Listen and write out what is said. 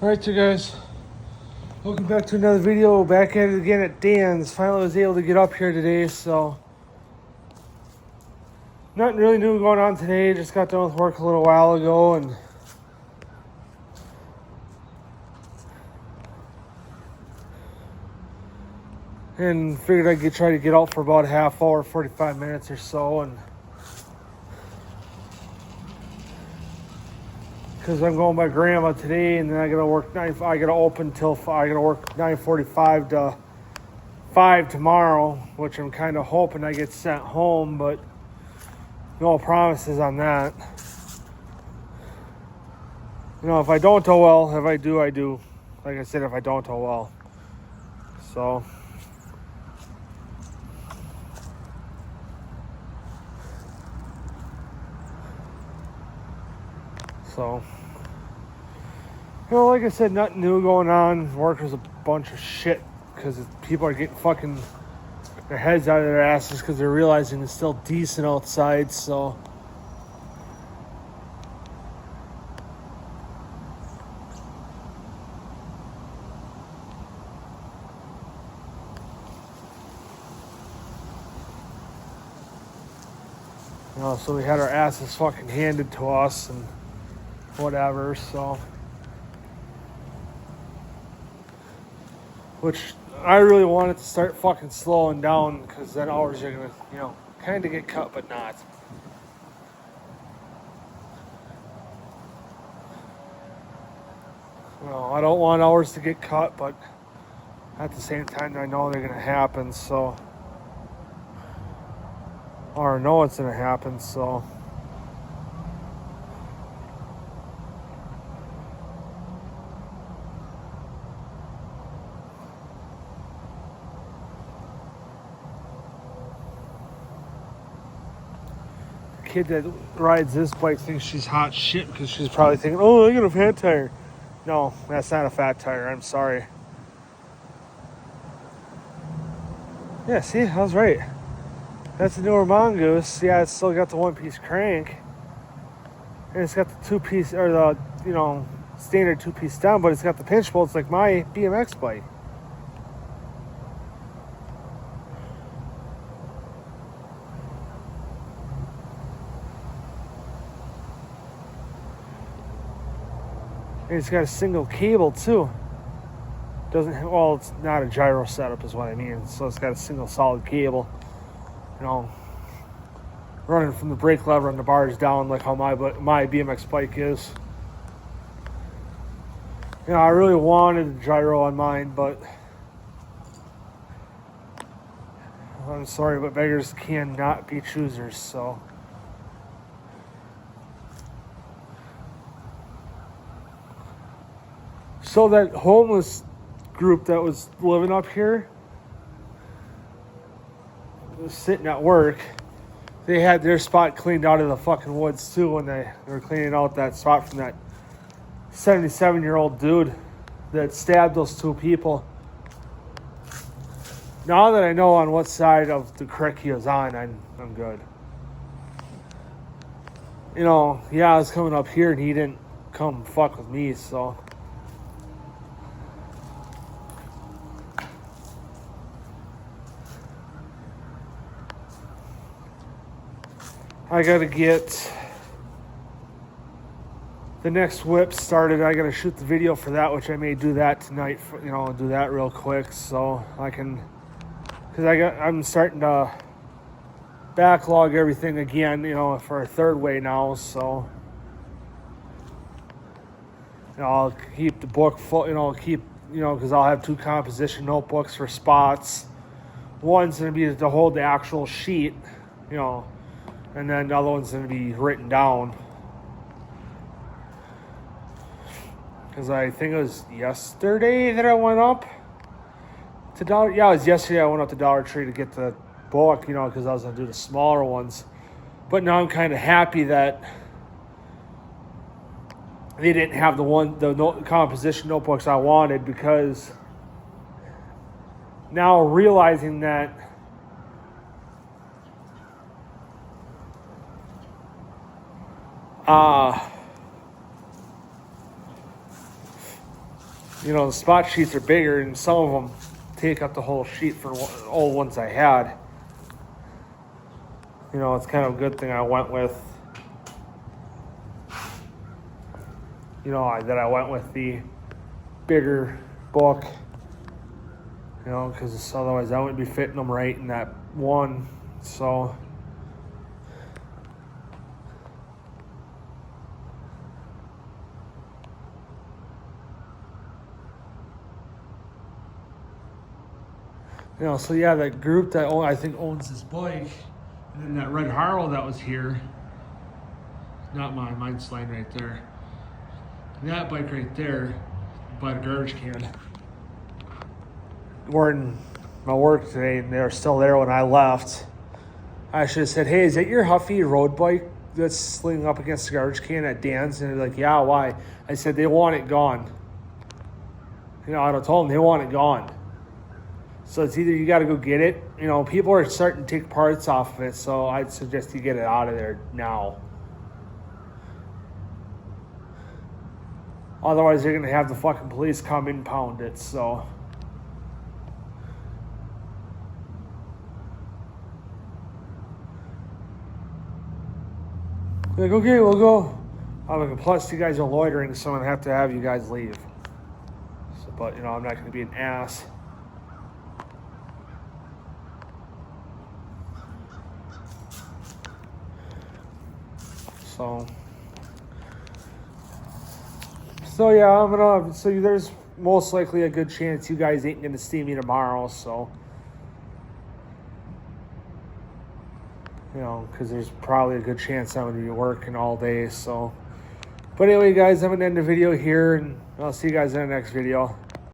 Alright, you guys, welcome back to another video. Back at it again at Danz. Finally was able to get up here today, so nothing really new going on today. Just got done with work a little while ago and figured I'd try to get out for about a half hour, 45 minutes or so, and because I'm going by grandma today, and then I gotta work I gotta work 9:45 to 5 tomorrow, which I'm kind of hoping I get sent home, but no promises on that. You know, if I don't, oh well. If I do, I do. Like I said, if I don't, oh well. So you know, like I said, nothing new going on. Work was a bunch of shit because people are getting fucking their heads out of their asses because they're realizing it's still decent outside. So you know, so we had our asses fucking handed to us and whatever. So, which I really wanted to start fucking slowing down because then hours are gonna, you know, kind of get cut, but not. You know, I don't want hours to get cut, but at the same time, I know they're gonna happen. So, or know it's gonna happen. So. Kid that rides this bike thinks she's hot shit because she's probably thinking, oh, I got a fat tire. No, that's not a fat tire. I'm sorry. Yeah, see, I was right. That's a newer Mongoose. Yeah, it's still got the one-piece crank. And it's got the two-piece, or the, you know, standard two-piece down, but it's got the pinch bolts like my BMX bike. And it's got a single cable too. Well, it's not a gyro setup is what I mean. So it's got a single solid cable, you know, running from the brake lever and the bars down like how my BMX bike is. You know, I really wanted a gyro on mine, but I'm sorry, but beggars cannot be choosers, so. So that homeless group that was living up here was sitting at work. They had their spot cleaned out of the fucking woods too when they were cleaning out that spot from that 77-year-old dude that stabbed those two people. Now that I know on what side of the creek he was on, I'm good. You know, yeah, I was coming up here and he didn't come fuck with me, so. I gotta get the next whip started. I gotta shoot the video for that, which I may do that tonight. You know, do that real quick so I can, because I'm starting to backlog everything again. You know, for a third way now. So, you know, I'll keep the book full. You know, because I'll have two composition notebooks for spots. One's gonna be to hold the actual sheet. You know. And then the other one's going to be written down. Because I think it was yesterday that I went up to Dollar. Yeah, it was yesterday I went up to Dollar Tree to get the book, you know, because I was going to do the smaller ones. But now I'm kind of happy that they didn't have the composition notebooks I wanted, because now realizing that you know, the spot sheets are bigger, and some of them take up the whole sheet for old ones I had. You know, it's kind of a good thing I went with, you know, that I went with the bigger book, you know, because otherwise I wouldn't be fitting them right in that one. So, you know, so yeah, that group that I think owns this bike, and then that red Harlow that was here, not mine, mine's lying right there. And that bike right there, by the garbage can, were in my work today, and they were still there when I left. I should have said, hey, is that your Huffy road bike that's leaning up against the garbage can at Danz? And they're like, yeah, why? I said, they want it gone. You know, I told them they want it gone. So it's either you got to go get it. You know, people are starting to take parts off of it, so I'd suggest you get it out of there now. Otherwise, they're going to have the fucking police come and pound it, so. Like, okay, we'll go. I'm like, plus you guys are loitering, so I'm going to have you guys leave. So, but, you know, I'm not going to be an ass. So yeah, so there's most likely a good chance you guys ain't gonna see me tomorrow, so, you know, because there's probably a good chance I'm gonna be working all day, so. But anyway, guys, I'm gonna end the video here, and I'll see you guys in the next video.